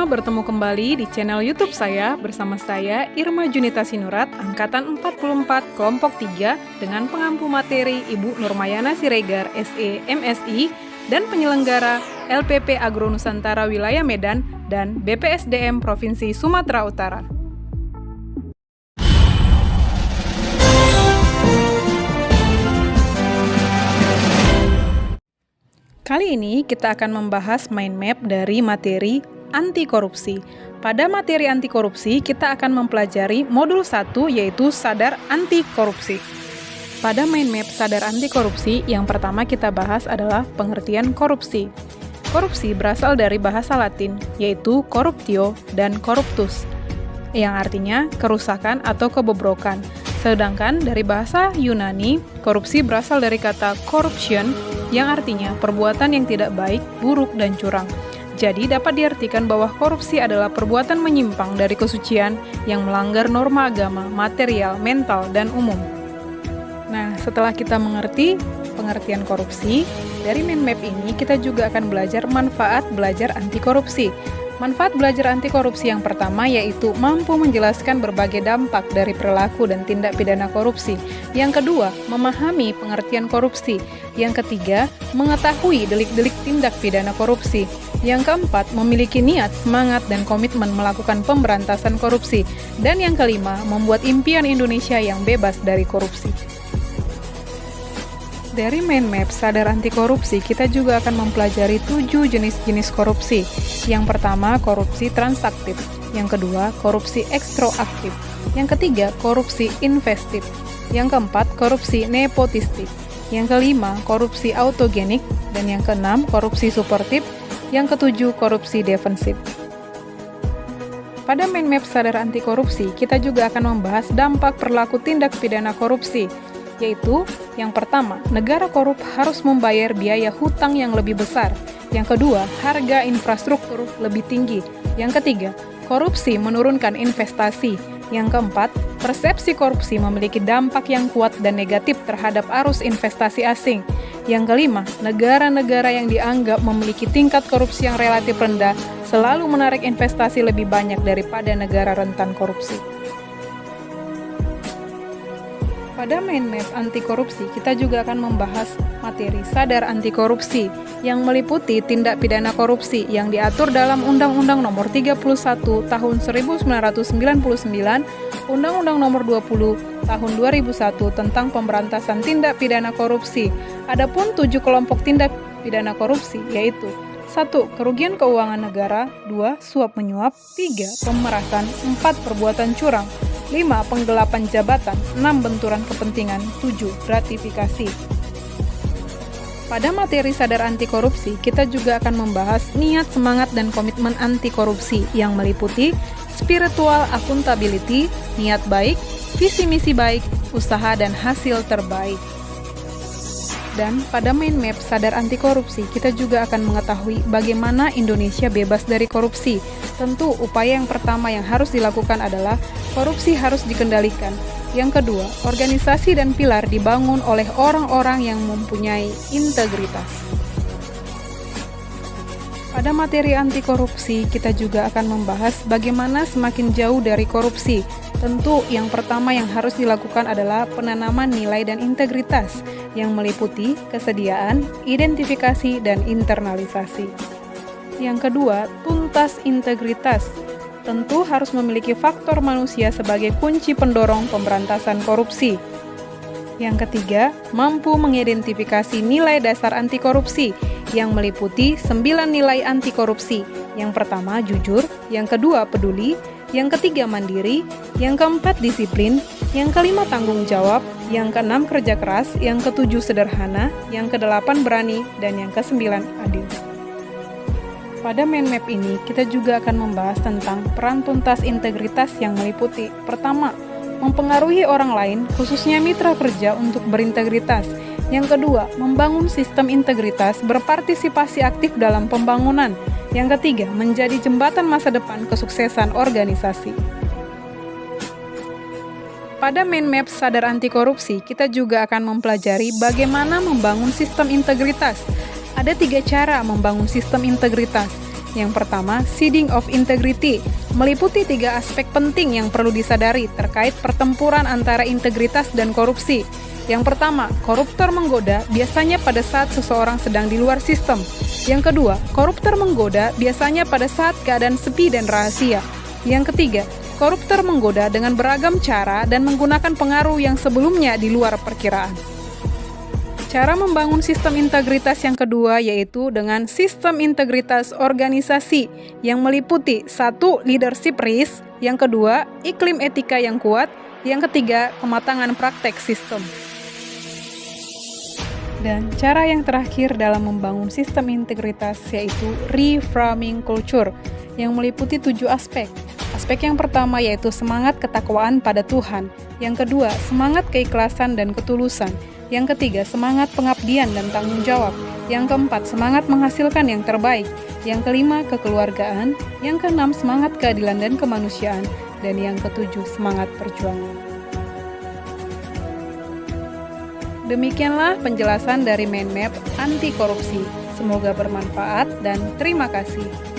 bertemu kembali di channel YouTube saya bersama saya Irma Junita Sinurat, angkatan 44 kelompok 3 dengan pengampu materi Ibu Nurmayana Siregar SE MSI dan penyelenggara LPP Agro Nusantara Wilayah Medan dan BPSDM Provinsi Sumatera Utara. Kali ini kita akan membahas mind map dari materi anti korupsi. Pada materi anti korupsi, kita akan mempelajari modul 1 yaitu sadar anti korupsi. Pada mind map sadar anti korupsi, yang pertama kita bahas adalah pengertian korupsi. Korupsi berasal dari bahasa Latin, yaitu corruptio dan corruptus, yang artinya kerusakan atau kebobrokan. Sedangkan dari bahasa Yunani, korupsi berasal dari kata corruption, yang artinya perbuatan yang tidak baik, buruk, dan curang. Jadi dapat diartikan bahwa korupsi adalah perbuatan menyimpang dari kesucian yang melanggar norma agama, material, mental, dan umum. Nah, setelah kita mengerti pengertian korupsi, dari mind map ini kita juga akan belajar manfaat belajar anti korupsi. Manfaat belajar anti korupsi yang pertama yaitu mampu menjelaskan berbagai dampak dari perilaku dan tindak pidana korupsi. Yang kedua, memahami pengertian korupsi. Yang ketiga, mengetahui delik-delik tindak pidana korupsi. Yang keempat, memiliki niat, semangat, dan komitmen melakukan pemberantasan korupsi. Dan yang kelima, membuat impian Indonesia yang bebas dari korupsi. Dari mind map sadar anti korupsi, kita juga akan mempelajari 7 jenis-jenis korupsi. Yang pertama, korupsi transaktif. Yang kedua, korupsi ekstroaktif. Yang ketiga, korupsi investif. Yang keempat, korupsi nepotistik. Yang kelima, korupsi autogenik. Dan yang keenam, korupsi suportif. Yang ketujuh, korupsi defensif. Pada mind map sadar anti korupsi, kita juga akan membahas dampak perilaku tindak pidana korupsi, yaitu yang pertama, negara korup harus membayar biaya hutang yang lebih besar. Yang kedua, harga infrastruktur lebih tinggi. Yang ketiga, korupsi menurunkan investasi. Yang keempat, persepsi korupsi memiliki dampak yang kuat dan negatif terhadap arus investasi asing. Yang kelima, negara-negara yang dianggap memiliki tingkat korupsi yang relatif rendah selalu menarik investasi lebih banyak daripada negara rentan korupsi. Pada mind map anti korupsi, kita juga akan membahas materi sadar anti korupsi yang meliputi tindak pidana korupsi yang diatur dalam Undang-Undang Nomor 31 Tahun 1999, Undang-Undang Nomor 20 Tahun 2001 tentang pemberantasan tindak pidana korupsi. Adapun 7 kelompok tindak pidana korupsi yaitu 1. Kerugian keuangan negara. 2. Suap menyuap. 3. Pemerasan. 4. Perbuatan curang. 5. Penggelapan jabatan. 6. Benturan kepentingan. 7. Gratifikasi. Pada materi sadar anti korupsi, kita juga akan membahas niat, semangat, dan komitmen anti korupsi yang meliputi spiritual accountability, niat baik, visi misi baik, usaha dan hasil terbaik. Dan pada mind map sadar anti korupsi, kita juga akan mengetahui bagaimana Indonesia bebas dari korupsi. Tentu upaya yang pertama yang harus dilakukan adalah korupsi harus dikendalikan. Yang kedua, organisasi dan pilar dibangun oleh orang-orang yang mempunyai integritas. Pada materi anti korupsi, kita juga akan membahas bagaimana semakin jauh dari korupsi. Tentu yang pertama yang harus dilakukan adalah penanaman nilai dan integritas yang meliputi kesediaan, identifikasi, dan internalisasi. Yang kedua, tuntas integritas. Tentu harus memiliki faktor manusia sebagai kunci pendorong pemberantasan korupsi. Yang ketiga, mampu mengidentifikasi nilai dasar anti korupsi yang meliputi 9 nilai anti korupsi. Yang pertama, jujur. Yang kedua, peduli. Yang ketiga, mandiri. Yang keempat, disiplin. Yang kelima, tanggung jawab. Yang keenam, kerja keras. Yang ketujuh, sederhana. Yang kedelapan, berani. Dan yang kesembilan, adil. Pada mind map ini, kita juga akan membahas tentang peran tuntas integritas yang meliputi pertama, mempengaruhi orang lain, khususnya mitra kerja untuk berintegritas. Yang kedua, membangun sistem integritas, berpartisipasi aktif dalam pembangunan. Yang ketiga, menjadi jembatan masa depan kesuksesan organisasi. Pada mind map sadar anti korupsi, kita juga akan mempelajari bagaimana membangun sistem integritas. Ada 3 cara membangun sistem integritas. Yang pertama, seeding of integrity, meliputi 3 aspek penting yang perlu disadari terkait pertempuran antara integritas dan korupsi. Yang pertama, koruptor menggoda biasanya pada saat seseorang sedang di luar sistem. Yang kedua, koruptor menggoda biasanya pada saat keadaan sepi dan rahasia. Yang ketiga, koruptor menggoda dengan beragam cara dan menggunakan pengaruh yang sebelumnya di luar perkiraan. Cara membangun sistem integritas yang kedua yaitu dengan sistem integritas organisasi yang meliputi 1. Leadership risk, yang kedua, iklim etika yang kuat, yang ketiga, kematangan praktek sistem. Dan cara yang terakhir dalam membangun sistem integritas yaitu reframing culture yang meliputi 7 aspek. Aspek yang pertama yaitu semangat ketakwaan pada Tuhan, yang kedua, semangat keikhlasan dan ketulusan, yang ketiga, semangat pengabdian dan tanggung jawab. Yang keempat, semangat menghasilkan yang terbaik. Yang kelima, kekeluargaan. Yang keenam, semangat keadilan dan kemanusiaan. Dan yang ketujuh, semangat perjuangan. Demikianlah penjelasan dari mind map anti korupsi. Semoga bermanfaat dan terima kasih.